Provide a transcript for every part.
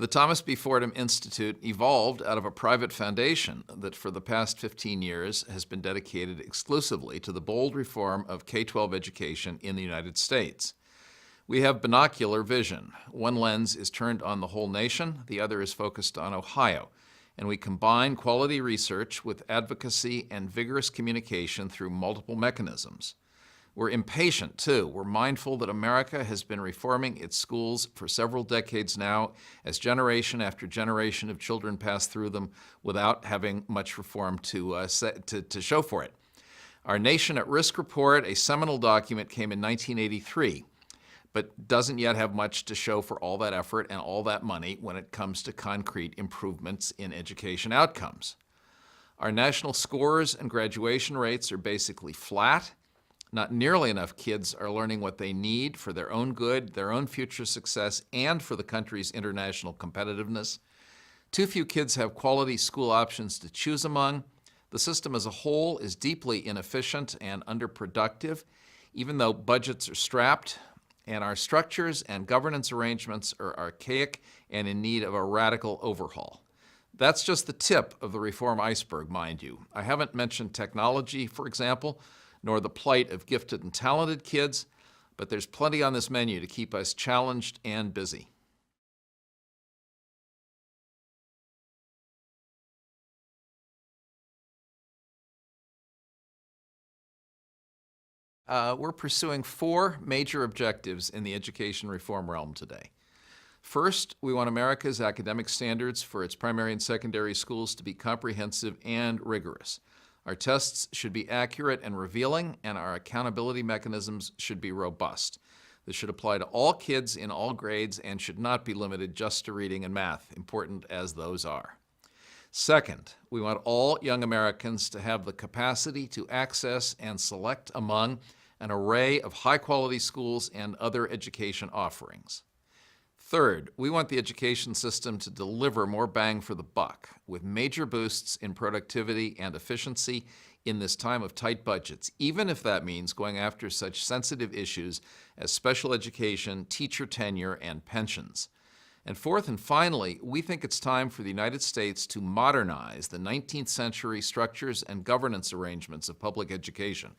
The Thomas B. Fordham Institute evolved out of a private foundation that for the past 15 years has been dedicated exclusively to the bold reform of K-12 education in the United States. We have binocular vision. One lens is turned on the whole nation, the other is focused on Ohio, and we combine quality research with advocacy and vigorous communication through multiple mechanisms. We're impatient, too. We're mindful that America has been reforming its schools for several decades now as generation after generation of children pass through them without having much reform to show for it. Our Nation at Risk report, a seminal document, came in 1983, but doesn't yet have much to show for all that effort and all that money when it comes to concrete improvements in education outcomes. Our national scores and graduation rates are basically flat. Not nearly enough kids are learning what they need for their own good, their own future success, and for the country's international competitiveness. Too few kids have quality school options to choose among. The system as a whole is deeply inefficient and underproductive, even though budgets are strapped, and our structures and governance arrangements are archaic and in need of a radical overhaul. That's just the tip of the reform iceberg, mind you. I haven't mentioned technology, for example, nor the plight of gifted and talented kids, but there's plenty on this menu to keep us challenged and busy. We're pursuing 4 major objectives in the education reform realm today. First, we want America's academic standards for its primary and secondary schools to be comprehensive and rigorous. Our tests should be accurate and revealing, and our accountability mechanisms should be robust. This should apply to all kids in all grades and should not be limited just to reading and math, important as those are. Second, we want all young Americans to have the capacity to access and select among an array of high-quality schools and other education offerings. Third, we want the education system to deliver more bang for the buck, with major boosts in productivity and efficiency in this time of tight budgets, even if that means going after such sensitive issues as special education, teacher tenure, and pensions. And fourth and finally, we think it's time for the United States to modernize the 19th century structures and governance arrangements of public education,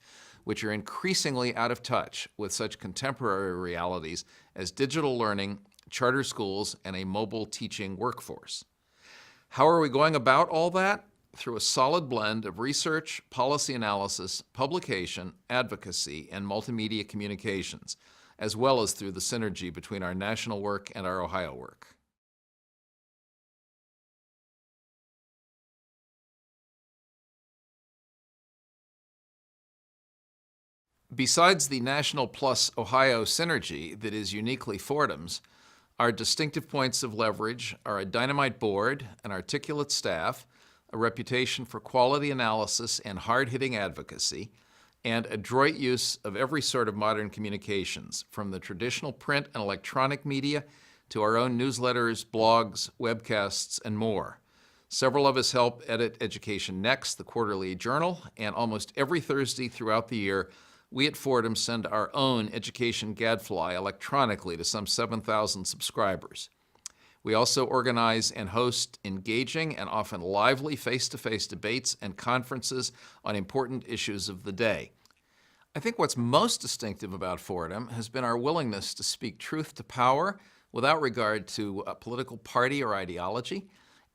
which are increasingly out of touch with such contemporary realities as digital learning, charter schools, and a mobile teaching workforce. How are we going about all that? Through a solid blend of research, policy analysis, publication, advocacy, and multimedia communications, as well as through the synergy between our national work and our Ohio work. Besides the National plus Ohio synergy that is uniquely Fordham's, our distinctive points of leverage are a dynamite board, an articulate staff, a reputation for quality analysis and hard-hitting advocacy, and adroit use of every sort of modern communications, from the traditional print and electronic media to our own newsletters, blogs, webcasts, and more. Several of us help edit Education Next, the quarterly journal, and almost every Thursday throughout the year, we at Fordham send our own education gadfly electronically to some 7,000 subscribers. We also organize and host engaging and often lively face-to-face debates and conferences on important issues of the day. I think what's most distinctive about Fordham has been our willingness to speak truth to power without regard to a political party or ideology,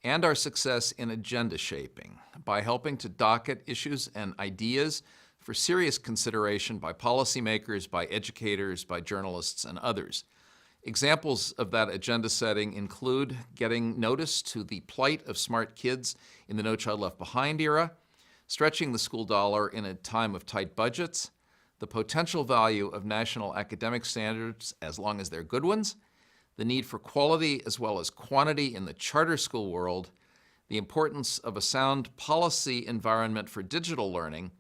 and our success in agenda shaping by helping to docket issues and ideas for serious consideration by policymakers, by educators, by journalists, and others. Examples of that agenda setting include getting notice to the plight of smart kids in the No Child Left Behind era, stretching the school dollar in a time of tight budgets, the potential value of national academic standards as long as they're good ones, the need for quality as well as quantity in the charter school world, the importance of a sound policy environment for digital learning,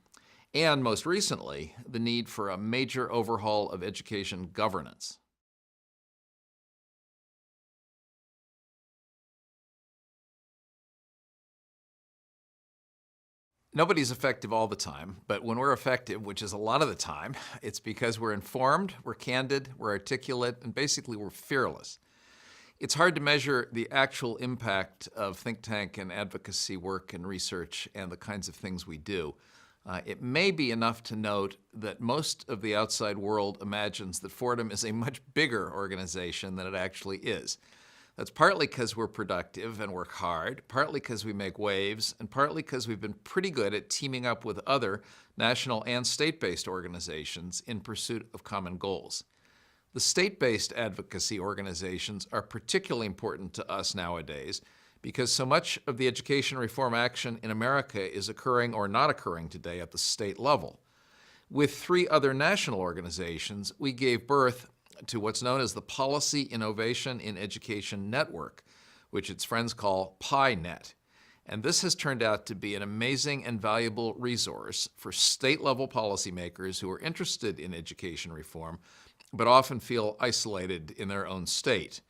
and most recently, the need for a major overhaul of education governance. Nobody's effective all the time, but when we're effective, which is a lot of the time, it's because we're informed, we're candid, we're articulate, and basically we're fearless. It's hard to measure the actual impact of think tank and advocacy work and research and the kinds of things we do. It may be enough to note that most of the outside world imagines that Fordham is a much bigger organization than it actually is. That's partly because we're productive and work hard, partly because we make waves, and partly because we've been pretty good at teaming up with other national and state-based organizations in pursuit of common goals. The state-based advocacy organizations are particularly important to us nowadays because so much of the education reform action in America is occurring or not occurring today at the state level. With 3 other national organizations, we gave birth to what's known as the Policy Innovation in Education Network, which its friends call PINet. And this has turned out to be an amazing and valuable resource for state-level policymakers who are interested in education reform, but often feel isolated in their own state.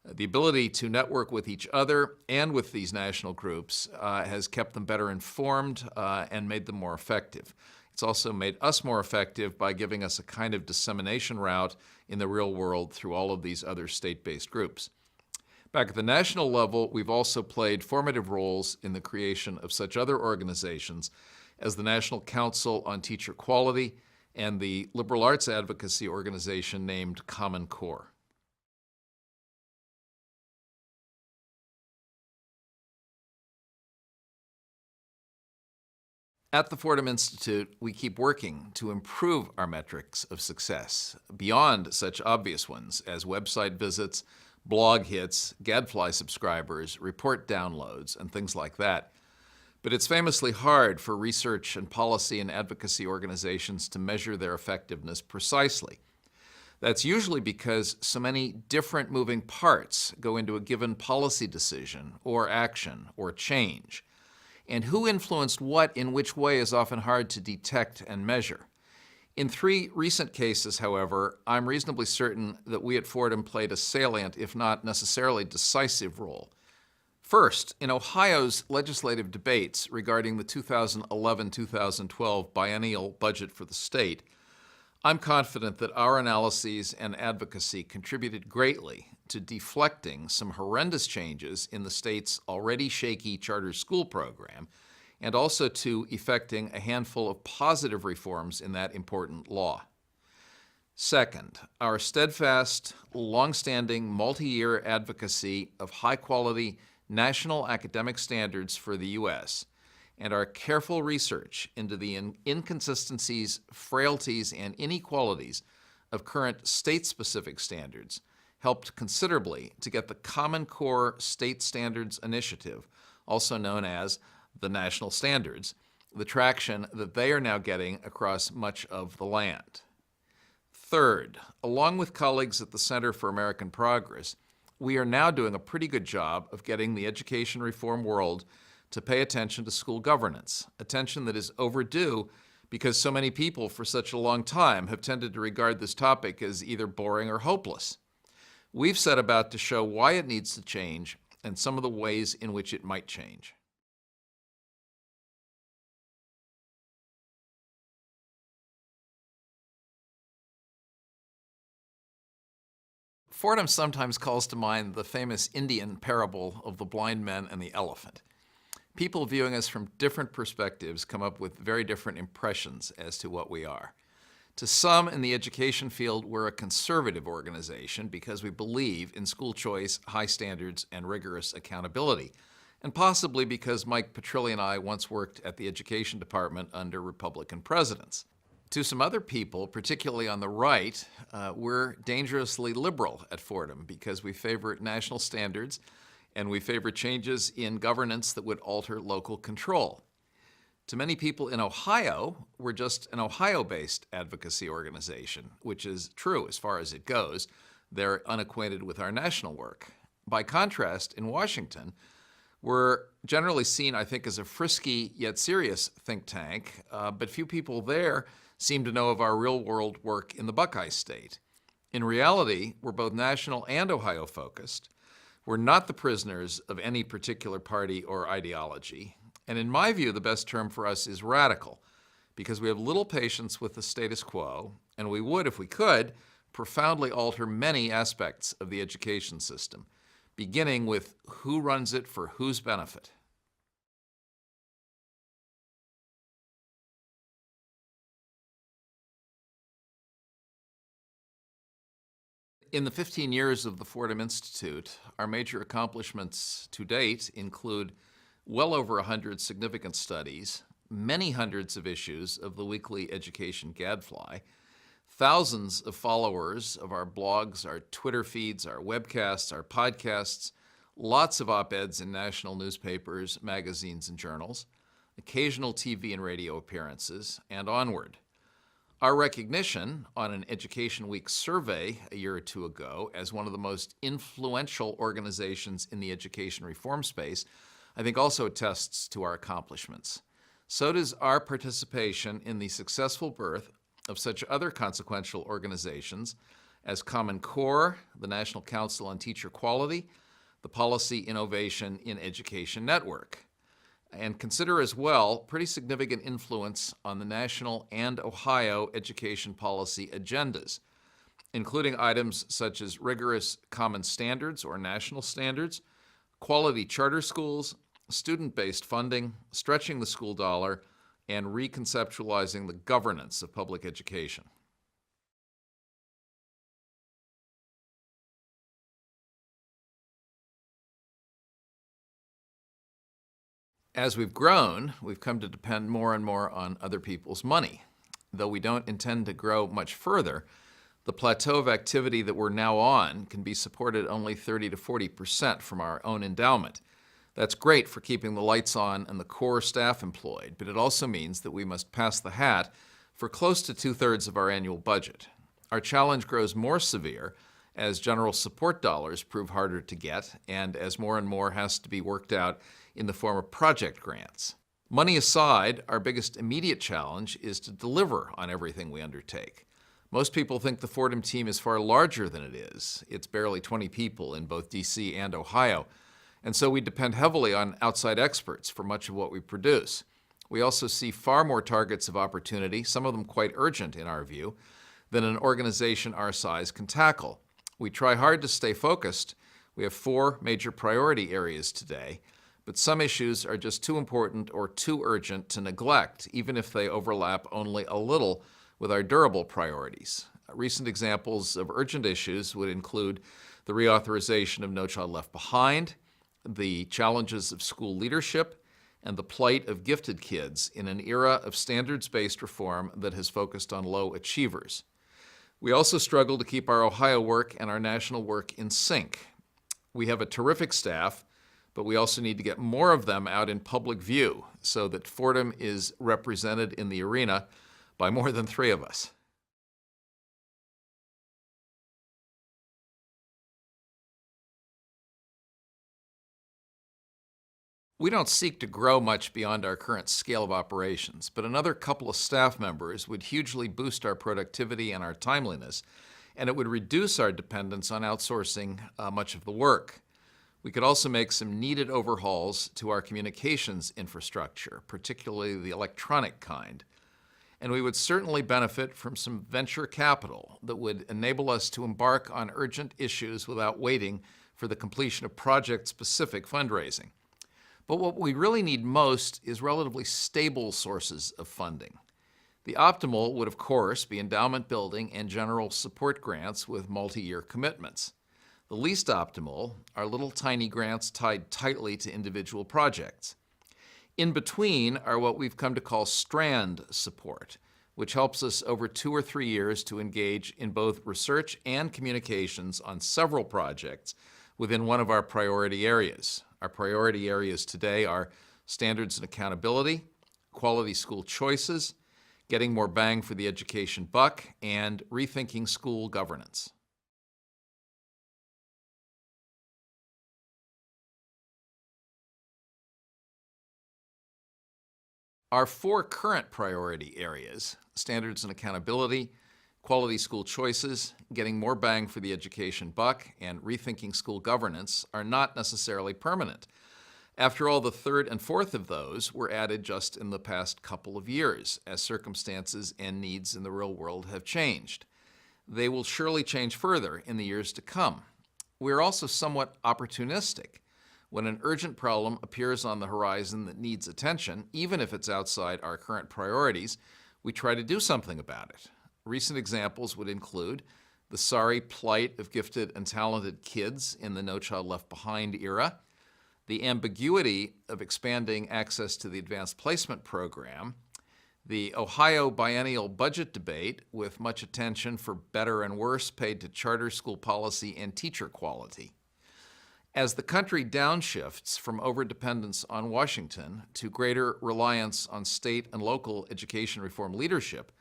The ability to network with each other and with these national groups has kept them better informed and made them more effective. It's also made us more effective by giving us a kind of dissemination route in the real world through all of these other state-based groups. Back at the national level, we've also played formative roles in the creation of such other organizations as the National Council on Teacher Quality and the liberal arts advocacy organization named Common Core. At the Fordham Institute, we keep working to improve our metrics of success beyond such obvious ones as website visits, blog hits, Gadfly subscribers, report downloads, and things like that. But it's famously hard for research and policy and advocacy organizations to measure their effectiveness precisely. That's usually because so many different moving parts go into a given policy decision or action or change. And who influenced what in which way is often hard to detect and measure. In 3 recent cases, however, I'm reasonably certain that we at Fordham played a salient, if not necessarily decisive role. First, in Ohio's legislative debates regarding the 2011-2012 biennial budget for the state, I'm confident that our analyses and advocacy contributed greatly to deflecting some horrendous changes in the state's already shaky charter school program, and also to effecting a handful of positive reforms in that important law. Second, our steadfast, long-standing, multi-year advocacy of high-quality national academic standards for the U.S., and our careful research into the inconsistencies, frailties, and inequalities of current state-specific standards helped considerably to get the Common Core State Standards Initiative, also known as the National Standards, the traction that they are now getting across much of the land. Third, along with colleagues at the Center for American Progress, we are now doing a pretty good job of getting the education reform world to pay attention to school governance, attention that is overdue because so many people for such a long time have tended to regard this topic as either boring or hopeless. We've set about to show why it needs to change and some of the ways in which it might change. Fordham sometimes calls to mind the famous Indian parable of the blind men and the elephant. People viewing us from different perspectives come up with very different impressions as to what we are. To some in the education field, we're a conservative organization because we believe in school choice, high standards, and rigorous accountability, and possibly because Mike Petrilli and I once worked at the education department under Republican presidents. To some other people, particularly on the right, we're dangerously liberal at Fordham because we favor national standards and we favor changes in governance that would alter local control. To many people in Ohio, we're just an Ohio-based advocacy organization, which is true as far as it goes. They're unacquainted with our national work. By contrast, in Washington, we're generally seen, I think, as a frisky yet serious think tank, but few people there seem to know of our real-world work in the Buckeye State. In reality, we're both national and Ohio-focused. We're not the prisoners of any particular party or ideology. And in my view, the best term for us is radical, because we have little patience with the status quo, and we would, if we could, profoundly alter many aspects of the education system. beginning with who runs it for whose benefit. In the 15 years of the Fordham Institute, our major accomplishments to date include well over 100 significant studies, many hundreds of issues of the weekly education gadfly, thousands of followers of our blogs, our Twitter feeds, our webcasts, our podcasts, lots of op-eds in national newspapers, magazines, and journals, occasional TV and radio appearances, and onward. Our recognition on an Education Week survey a year or two ago as one of the most influential organizations in the education reform space, I think also attests to our accomplishments. So does our participation in the successful birth of such other consequential organizations as Common Core, the National Council on Teacher Quality, the Policy Innovation in Education Network. And consider as well pretty significant influence on the national and Ohio education policy agendas, including items such as rigorous common standards or national standards, quality charter schools, student-based funding, stretching the school dollar, and reconceptualizing the governance of public education. As we've grown, we've come to depend more and more on other people's money. Though we don't intend to grow much further, the plateau of activity that we're now on can be supported only 30 to 40% from our own endowment. That's great for keeping the lights on and the core staff employed, but it also means that we must pass the hat for close to 2/3 of our annual budget. Our challenge grows more severe as general support dollars prove harder to get and as more and more has to be worked out in the form of project grants. Money aside, our biggest immediate challenge is to deliver on everything we undertake. Most people think the Fordham team is far larger than it is. It's barely 20 people in both DC and Ohio, and so we depend heavily on outside experts for much of what we produce. We also see far more targets of opportunity, some of them quite urgent in our view, than an organization our size can tackle. We try hard to stay focused. We have 4 major priority areas today, but some issues are just too important or too urgent to neglect, even if they overlap only a little with our durable priorities. Recent examples of urgent issues would include the reauthorization of No Child Left Behind, the challenges of school leadership, and the plight of gifted kids in an era of standards-based reform that has focused on low achievers. We also struggle to keep our Ohio work and our national work in sync. We have a terrific staff, but we also need to get more of them out in public view so that Fordham is represented in the arena by more than 3 of us. We don't seek to grow much beyond our current scale of operations, but another couple of staff members would hugely boost our productivity and our timeliness, and it would reduce our dependence on outsourcing much of the work. We could also make some needed overhauls to our communications infrastructure, particularly the electronic kind. And we would certainly benefit from some venture capital that would enable us to embark on urgent issues without waiting for the completion of project-specific fundraising. But what we really need most is relatively stable sources of funding. The optimal would, of course, be endowment building and general support grants with multi-year commitments. The least optimal are little tiny grants tied tightly to individual projects. In between are what we've come to call strand support, which helps us over 2 or 3 years to engage in both research and communications on several projects within one of our priority areas. Our priority areas today are standards and accountability, quality school choices, getting more bang for the education buck, and rethinking school governance. Our 4 current priority areas, standards and accountability, quality school choices, getting more bang for the education buck, and rethinking school governance, are not necessarily permanent. After all, the 3rd and 4th of those were added just in the past couple of years, as circumstances and needs in the real world have changed. They will surely change further in the years to come. We're also somewhat opportunistic. When an urgent problem appears on the horizon that needs attention, even if it's outside our current priorities, we try to do something about it. Recent examples would include the sorry plight of gifted and talented kids in the No Child Left Behind era, the ambiguity of expanding access to the advanced placement program, the Ohio biennial budget debate with much attention for better and worse paid to charter school policy and teacher quality. As the country downshifts from overdependence on Washington to greater reliance on state and local education reform leadership,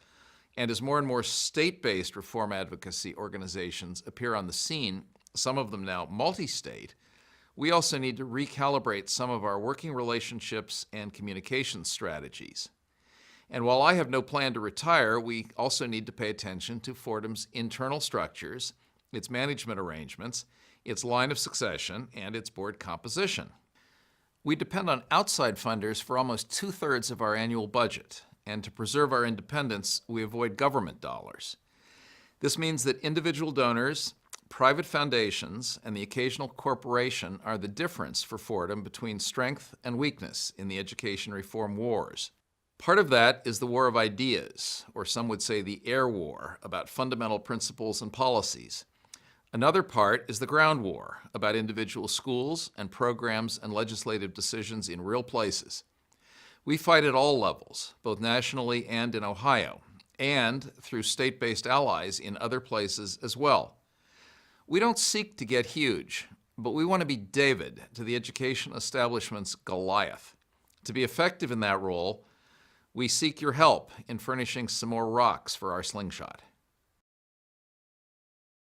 and as more and more state-based reform advocacy organizations appear on the scene, some of them now multi-state, we also need to recalibrate some of our working relationships and communication strategies. And while I have no plan to retire, we also need to pay attention to Fordham's internal structures, its management arrangements, its line of succession, and its board composition. We depend on outside funders for almost 2/3 of our annual budget, and to preserve our independence, we avoid government dollars. This means that individual donors, private foundations, and the occasional corporation are the difference for Fordham between strength and weakness in the education reform wars. Part of that is the war of ideas, or some would say the air war, about fundamental principles and policies. Another part is the ground war, about individual schools and programs and legislative decisions in real places. We fight at all levels, both nationally and in Ohio, and through state-based allies in other places as well. We don't seek to get huge, but we want to be David to the education establishment's Goliath. To be effective in that role, we seek your help in furnishing some more rocks for our slingshot.